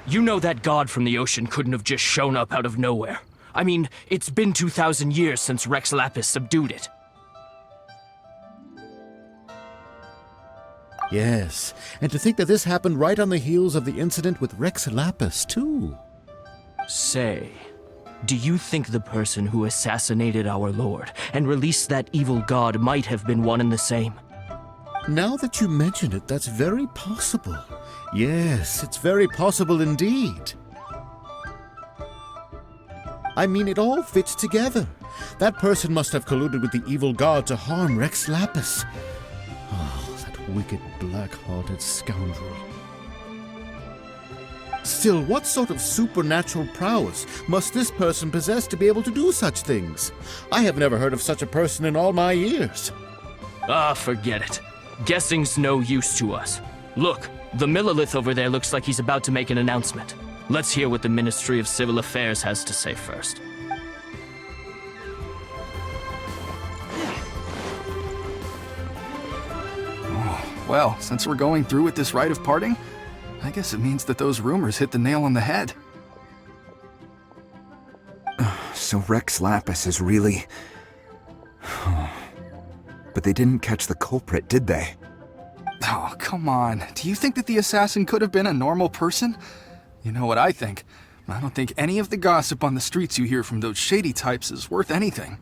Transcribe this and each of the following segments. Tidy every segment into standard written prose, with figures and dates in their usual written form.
You know that god from the ocean couldn't have just shown up out of nowhere. I mean, it's been 2,000 years since Rex Lapis subdued it. Yes, and to think that this happened right on the heels of the incident with Rex Lapis, too. Say, do you think the person who assassinated our lord and released that evil god might have been one and the same? Now that you mention it, that's very possible. Yes, it's very possible indeed. I mean, it all fits together. That person must have colluded with the evil god to harm Rex Lapis. Oh, that wicked, black-hearted scoundrel. Still, what sort of supernatural prowess must this person possess to be able to do such things? I have never heard of such a person in all my years. Ah, forget it. Guessing's no use to us. Look, the Millilith over there looks like he's about to make an announcement. Let's hear what the Ministry of Civil Affairs has to say first. Oh, well, since we're going through with this rite of parting, I guess it means that those rumors hit the nail on the head. So Rex Lapis is really... But they didn't catch the culprit, did they? Oh, come on. Do you think that the assassin could have been a normal person? You know what I think. I don't think any of the gossip on the streets you hear from those shady types is worth anything.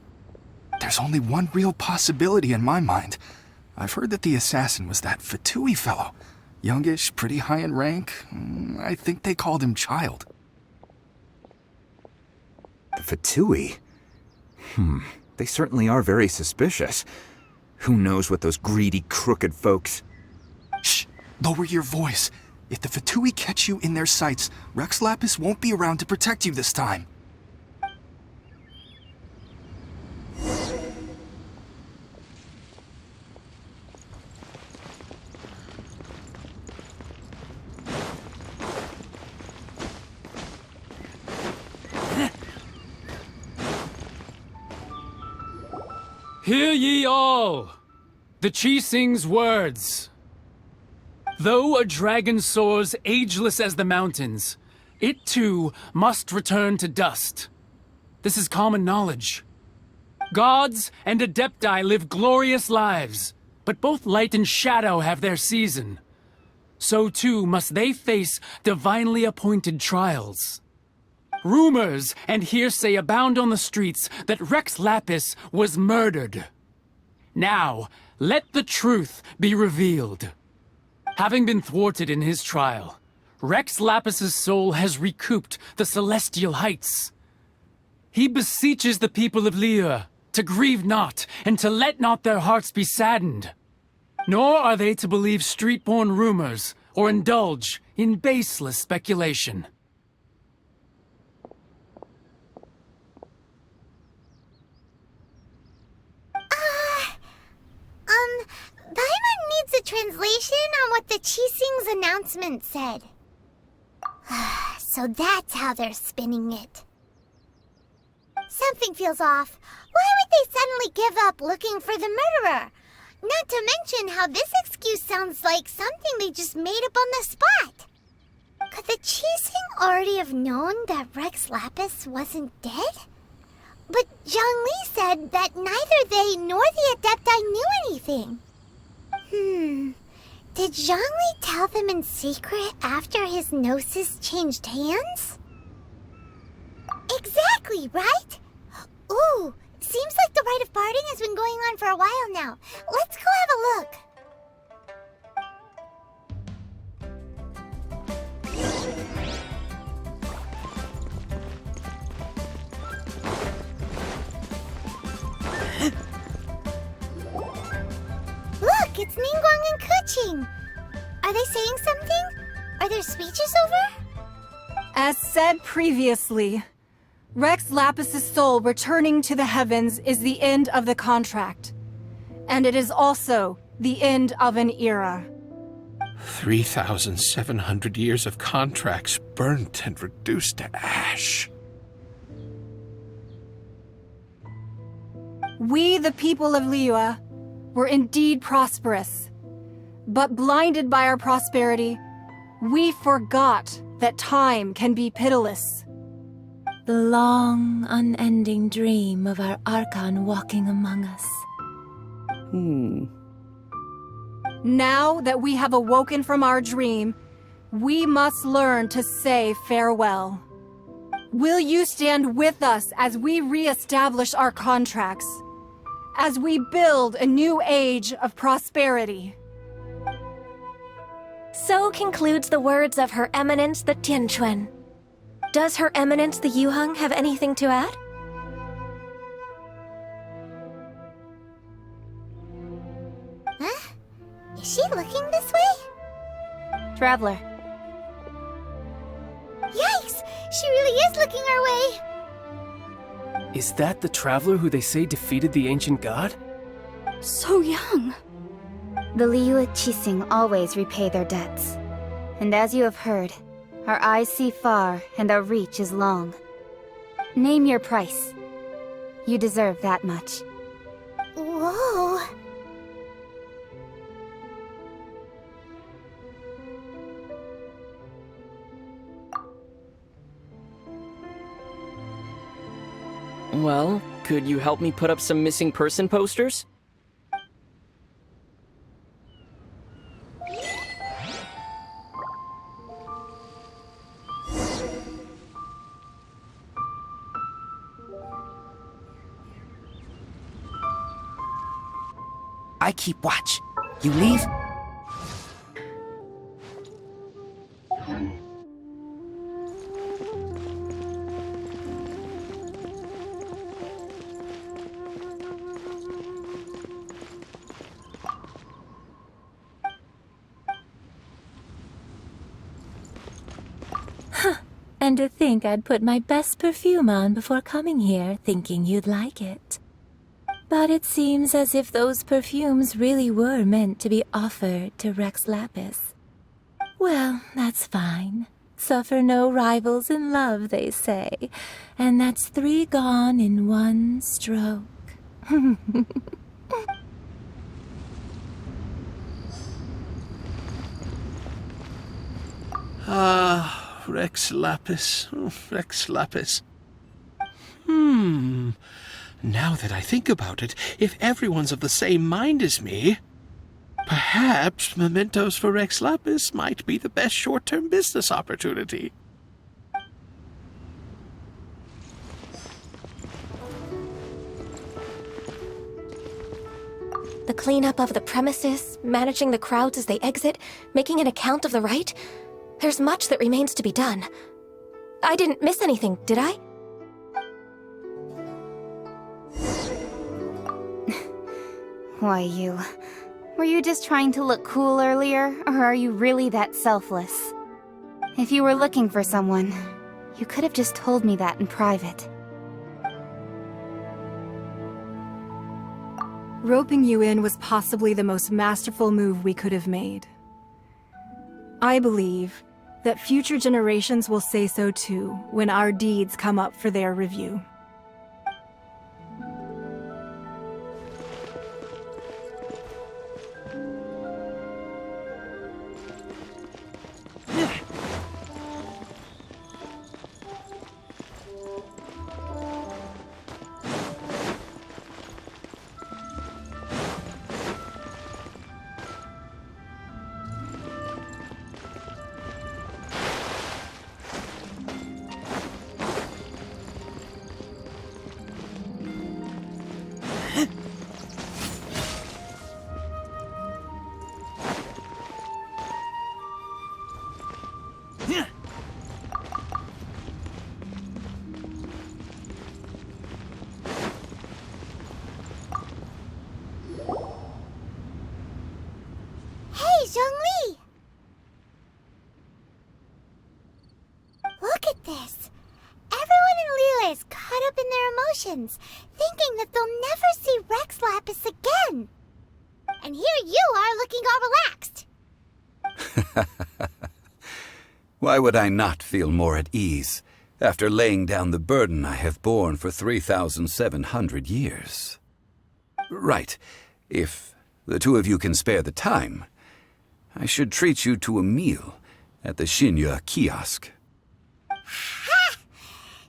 There's only one real possibility in my mind. I've heard that the assassin was that Fatui fellow. Youngish, pretty high in rank. I think they called him Child. The Fatui? They certainly are very suspicious. Who knows what those greedy, crooked folks... Shh! Lower your voice. If the Fatui catch you in their sights, Rex Lapis won't be around to protect you this time. Hear ye all! The Chi sings words. Though a dragon soars ageless as the mountains, it too must return to dust. This is common knowledge. Gods and Adepti live glorious lives, but both light and shadow have their season. So too must they face divinely appointed trials. Rumors and hearsay abound on the streets that Rex Lapis was murdered. Now, let the truth be revealed. Having been thwarted in his trial, Rex Lapis's soul has recouped the celestial heights. He beseeches the people of Liyue to grieve not and to let not their hearts be saddened. Nor are they to believe street-born rumors or indulge in baseless speculation. Paimon needs a translation on what the Chi-Sing's announcement said. So that's how they're spinning it. Something feels off. Why would they suddenly give up looking for the murderer? Not to mention how this excuse sounds like something they just made up on the spot. Could the Chi-Sing already have known that Rex Lapis wasn't dead? But Zhongli said that neither they nor the Adepti knew anything. Did Zhongli tell them in secret after his gnosis changed hands? Exactly, right? Ooh, seems like the rite of parting has been going on for a while now. Let's go have a look. Look, it's Ningguang and Keqing. Are they saying something? Are their speeches over? As said previously, Rex Lapis's soul returning to the heavens is the end of the contract. And it is also the end of an era. 3,700 years of contracts burnt and reduced to ash. We, the people of Liyue, were indeed prosperous. But blinded by our prosperity, we forgot that time can be pitiless. The long, unending dream of our Archon walking among us. Now that we have awoken from our dream, we must learn to say farewell. Will you stand with us as we re-establish our contracts? As we build a new age of prosperity? So concludes the words of Her Eminence the Tianquan. Does Her Eminence the Yuheng have anything to add? Huh? Is she looking this way? Traveler. Yikes! She really is looking our way! Is that the traveler who they say defeated the ancient god? So young. The Liyue Qixing always repay their debts. And as you have heard, our eyes see far and our reach is long. Name your price. You deserve that much. Whoa! Well, could you help me put up some missing person posters? I keep watch. You leave? And to think I'd put my best perfume on before coming here, thinking you'd like it. But it seems as if those perfumes really were meant to be offered to Rex Lapis. Well, that's fine. Suffer no rivals in love, they say. And that's 3 gone in 1 stroke. Ah, Rex Lapis. Oh, Rex Lapis. Now that I think about it, if everyone's of the same mind as me, perhaps mementos for Rex Lapis might be the best short-term business opportunity. The cleanup of the premises, managing the crowds as they exit, making an account of the rite. There's much that remains to be done. I didn't miss anything, did I? Why, you... Were you just trying to look cool earlier, or are you really that selfless? If you were looking for someone, you could have just told me that in private. Roping you in was possibly the most masterful move we could have made. I believe that future generations will say so too when our deeds come up for their review. Zhongli! Look at this. Everyone in Liyue is caught up in their emotions, thinking that they'll never see Rex Lapis again. And here you are looking all relaxed. Why would I not feel more at ease after laying down the burden I have borne for 3,700 years? Right. If the two of you can spare the time, I should treat you to a meal at the Shinya kiosk. Ha!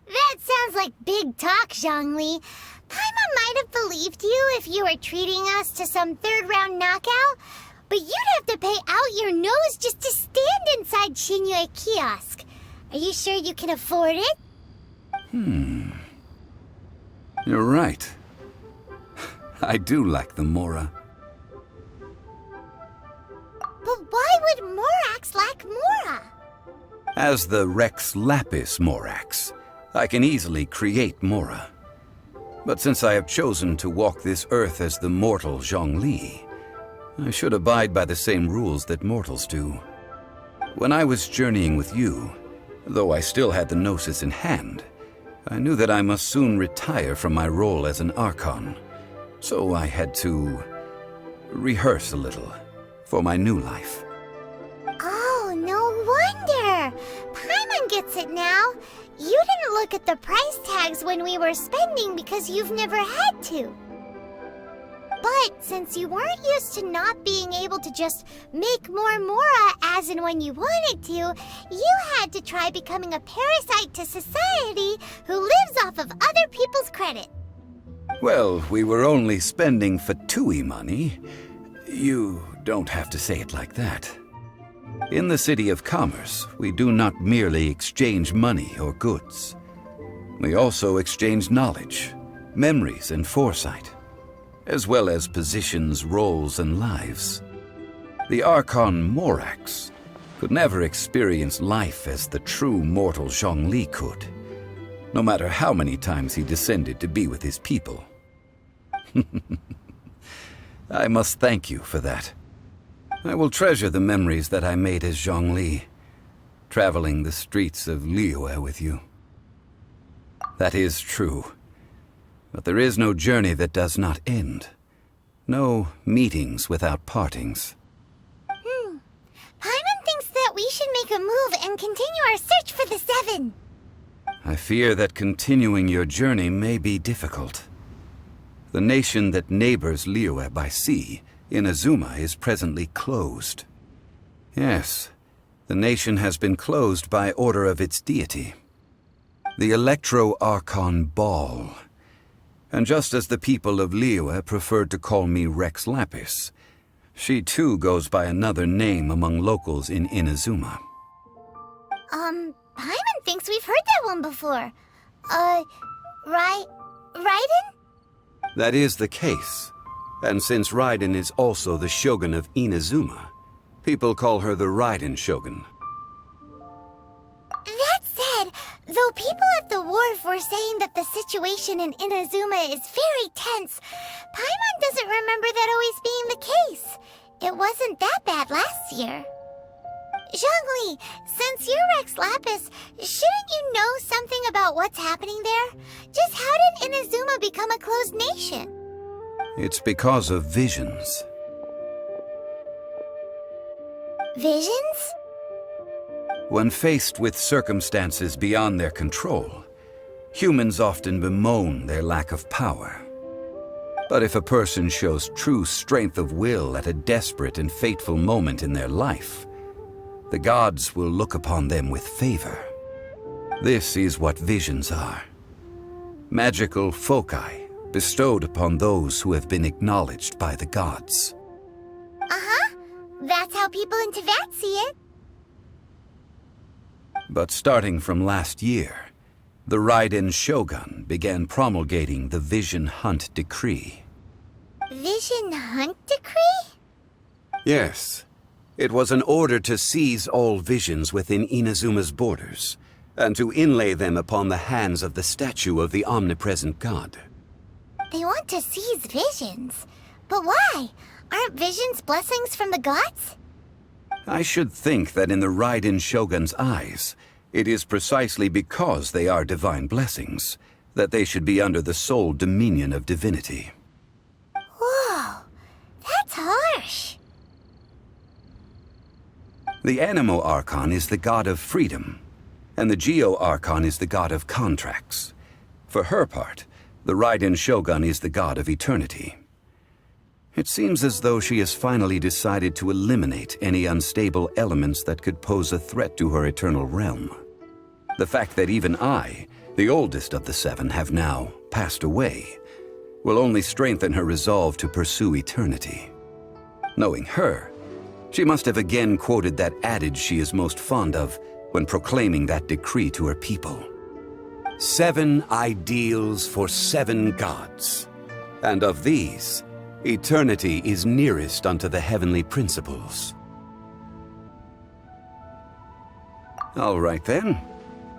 That sounds like big talk, Zhongli. Paimon might have believed you if you were treating us to some third-round knockout, but you'd have to pay out your nose just to stand inside Shinya kiosk. Are you sure you can afford it? You're right. I do like the Mora. But why would Morax lack Mora? As the Rex Lapis Morax, I can easily create Mora. But since I have chosen to walk this earth as the mortal ZHONGLI, I should abide by the same rules that mortals do. When I was journeying with you, though I still had the Gnosis in hand, I knew that I must soon retire from my role as an Archon. So I had to rehearse a little for my new life. Oh, no wonder! Paimon gets it now. You didn't look at the price tags when we were spending because you've never had to. But since you weren't used to not being able to just make more Mora as and when you wanted to, you had to try becoming a parasite to society who lives off of other people's credit. Well, we were only spending Fatui money. You don't have to say it like that. In the City of Commerce, we do not merely exchange money or goods. We also exchange knowledge, memories, and foresight, as well as positions, roles, and lives. The Archon Morax could never experience life as the true mortal ZHONGLI could, no matter how many times he descended to be with his people. I must thank you for that. I will treasure the memories that I made as ZHONGLI, traveling the streets of Liyue with you. That is true. But there is no journey that does not end. No meetings without partings. Paimon thinks that we should make a move and continue our search for the Seven. I fear that continuing your journey may be difficult. The nation that neighbors Liyue by sea, Inazuma, is presently closed. Yes, the nation has been closed by order of its deity, the Electro-Archon Ball. And just as the people of Liyue preferred to call me Rex Lapis, she too goes by another name among locals in Inazuma. Paimon thinks we've heard that one before. Raiden? That is the case. And since Raiden is also the Shogun of Inazuma, people call her the Raiden Shogun. That said, though people at the wharf were saying that the situation in Inazuma is very tense, Paimon doesn't remember that always being the case. It wasn't that bad last year. Zhongli, since you're Rex Lapis, shouldn't you know something about what's happening there? Just how did Inazuma become a closed nation? It's because of visions. Visions? When faced with circumstances beyond their control, humans often bemoan their lack of power. But if a person shows true strength of will at a desperate and fateful moment in their life, the gods will look upon them with favor. This is what visions are. Magical foci bestowed upon those who have been acknowledged by the gods. Uh-huh. That's how people in Teyvat see it. But starting from last year, the Raiden Shogun began promulgating the Vision Hunt Decree. Vision Hunt Decree? Yes. It was an order to seize all visions within Inazuma's borders, and to inlay them upon the hands of the statue of the omnipresent god. They want to seize visions. But why? Aren't visions blessings from the gods? I should think that in the Raiden Shogun's eyes, it is precisely because they are divine blessings that they should be under the sole dominion of divinity. Whoa, that's harsh. The Animo Archon is the god of freedom, and the Geo Archon is the god of contracts. For her part, the Raiden Shogun is the god of eternity. It seems as though she has finally decided to eliminate any unstable elements that could pose a threat to her eternal realm. The fact that even I, the oldest of the seven, have now passed away, will only strengthen her resolve to pursue eternity. Knowing her, she must have again quoted that adage she is most fond of when proclaiming that decree to her people. 7 ideals for 7 gods, and of these, eternity is nearest unto the heavenly principles. All right then.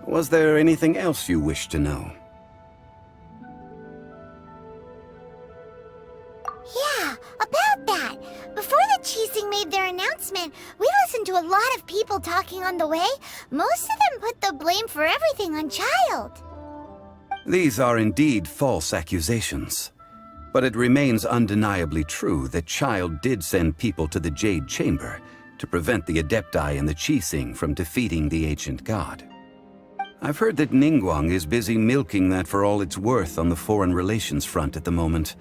Was there anything else you wish to know? Yeah, about that. Before the Qixing made their announcement, we listened to a lot of people talking on the way. Most of them put the blame for everything on Child. These are indeed false accusations. But it remains undeniably true that Child did send people to the Jade Chamber to prevent the Adepti and the Qixing from defeating the ancient god. I've heard that Ningguang is busy milking that for all it's worth on the foreign relations front at the moment,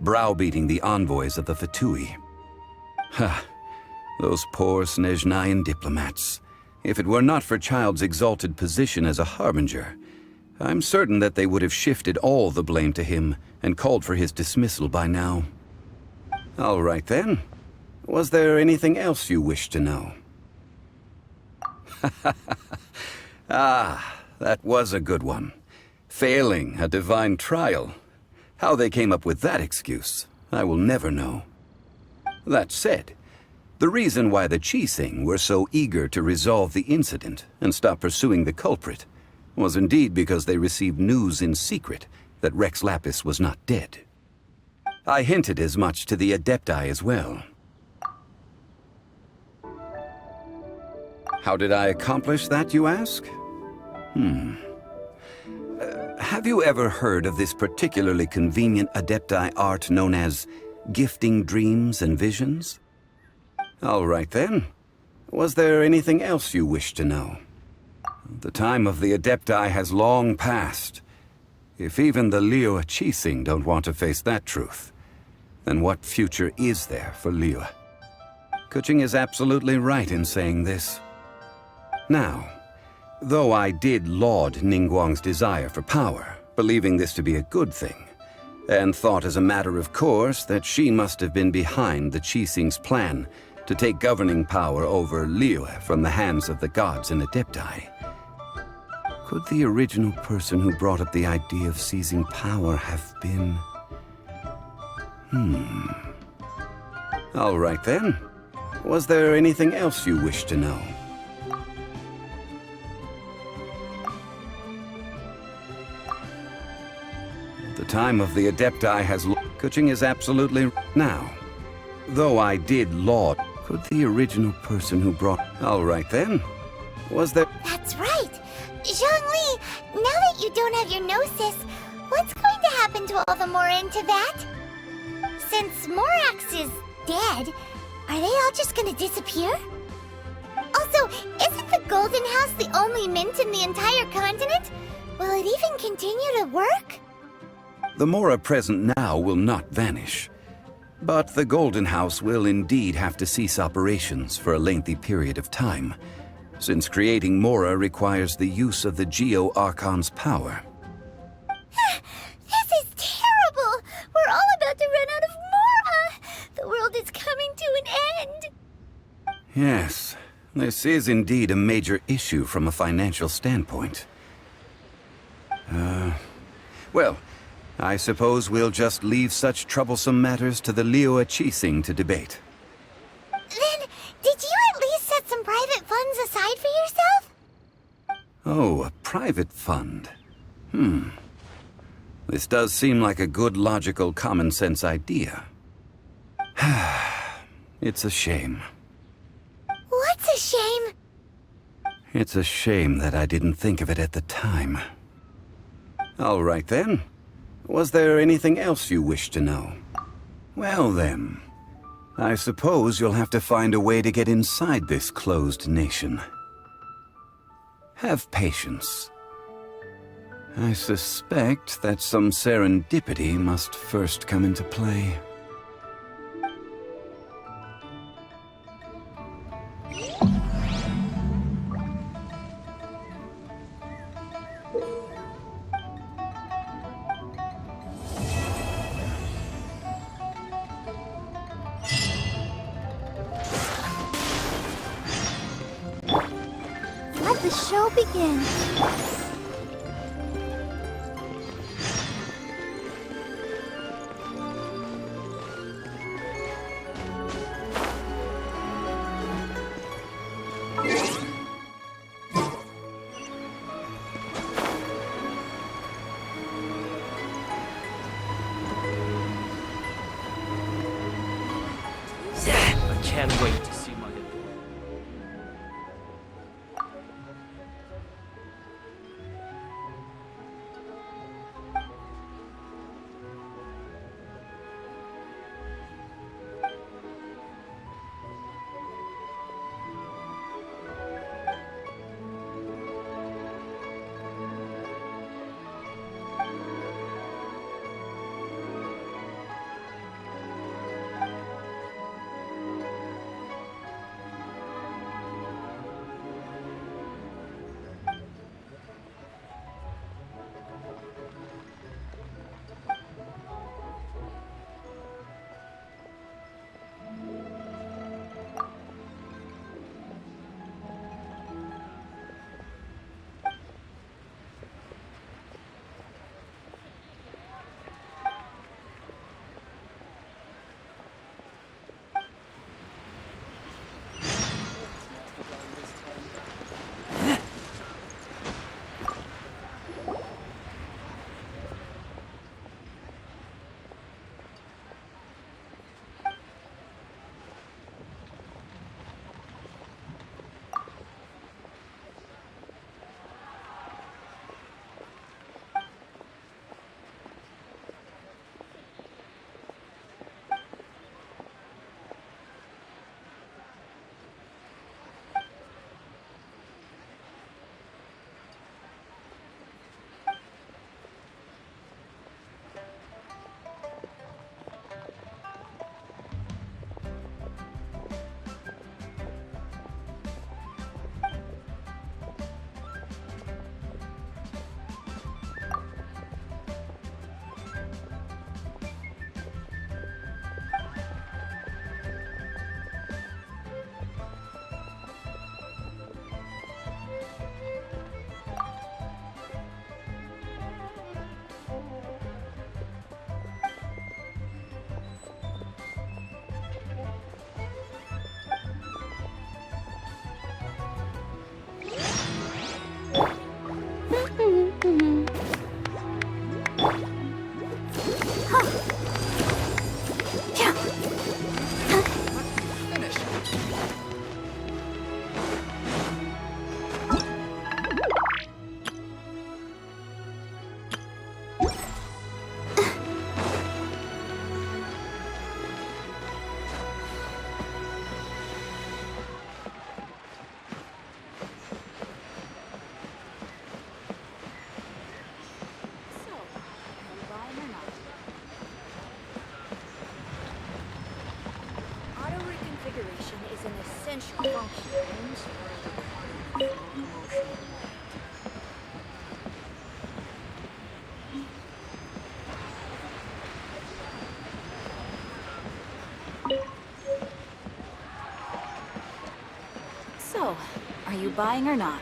browbeating the envoys of the Fatui. Ha! Those poor Snezhnayan diplomats. If it were not for Child's exalted position as a harbinger, I'm certain that they would have shifted all the blame to him and called for his dismissal by now. All right then. Was there anything else you wished to know? Ah, that was a good one. Failing a divine trial. How they came up with that excuse, I will never know. That said, the reason why the Qixing were so eager to resolve the incident and stop pursuing the culprit was indeed because they received news in secret that Rex Lapis was not dead. I hinted as much to the Adepti as well. How did I accomplish that, you ask? Have you ever heard of this particularly convenient Adepti art known as gifting dreams and visions? All right then. Was there anything else you wish to know? The time of the Adepti has long passed. If even the Liyue Qixing don't want to face that truth, then what future is there for Liyue? Kuching is absolutely right in saying this. Now, though I did laud Ningguang's desire for power, believing this to be a good thing, and thought as a matter of course that she must have been behind the Qixing's plan to take governing power over Liyue from the hands of the gods and Adepti, could the original person who brought up the idea of seizing power have been... All right then. Was there anything else you wish to know? The time of the Adepti has... Kuching is absolutely... Now, though I did laud... Could the original person who brought... All right then. Was there... That's right. Zhongli, now that you don't have your gnosis, what's going to happen to all the Mora into that? Since Morax is dead, are they all just gonna disappear? Also, isn't the Golden House the only mint in the entire continent? Will it even continue to work? The Mora present now will not vanish. But the Golden House will indeed have to cease operations for a lengthy period of time, since creating Mora requires the use of the Geo Archon's power. This is terrible! We're all about to run out of Mora! The world is coming to an end! Yes, this is indeed a major issue from a financial standpoint. Well, I suppose we'll just leave such troublesome matters to the Liyue Qixing to debate. Then, did you at least set some private funds aside for yourself? Oh, a private fund. This does seem like a good, logical, common-sense idea. It's a shame. What's a shame. It's a shame that I didn't think of it at the time. All right then. Was there anything else you wish to know? Well then, I suppose you'll have to find a way to get inside this closed nation. Have patience. I suspect that some serendipity must first come into play. Let the show begin. I can't wait to see my... So, are you buying or not?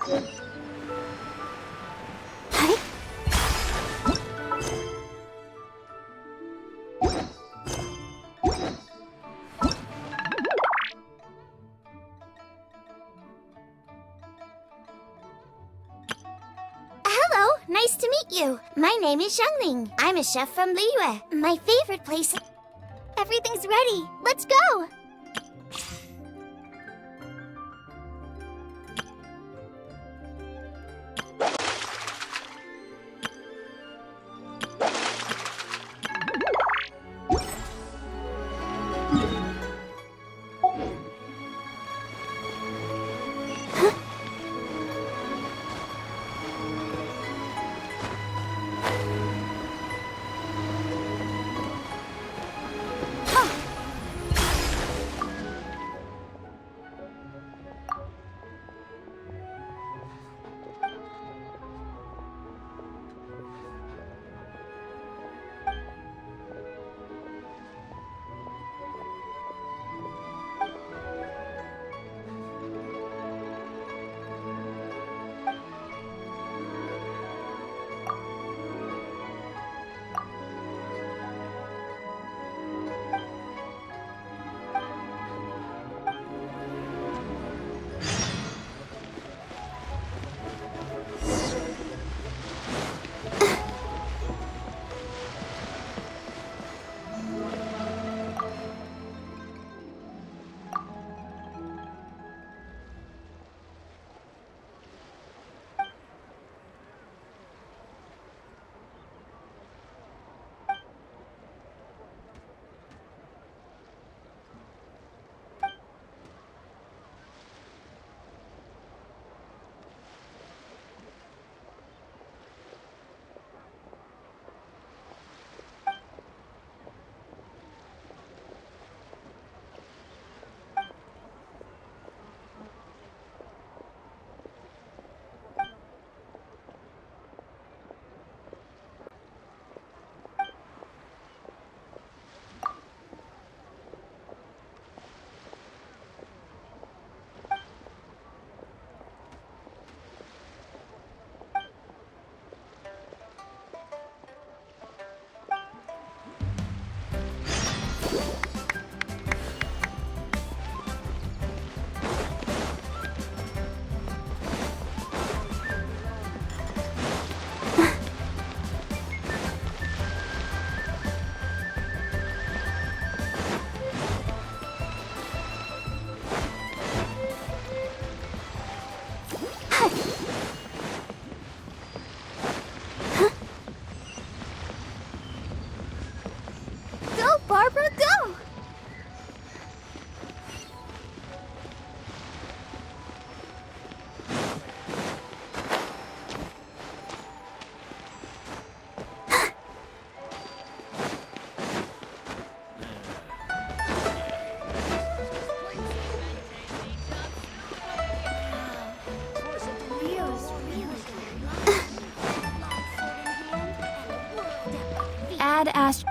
Hello, nice to meet you. My name is ZHONGLI. I'm a chef from Liyue. My favorite place. Everything's ready. Let's go. Add Ash.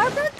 How about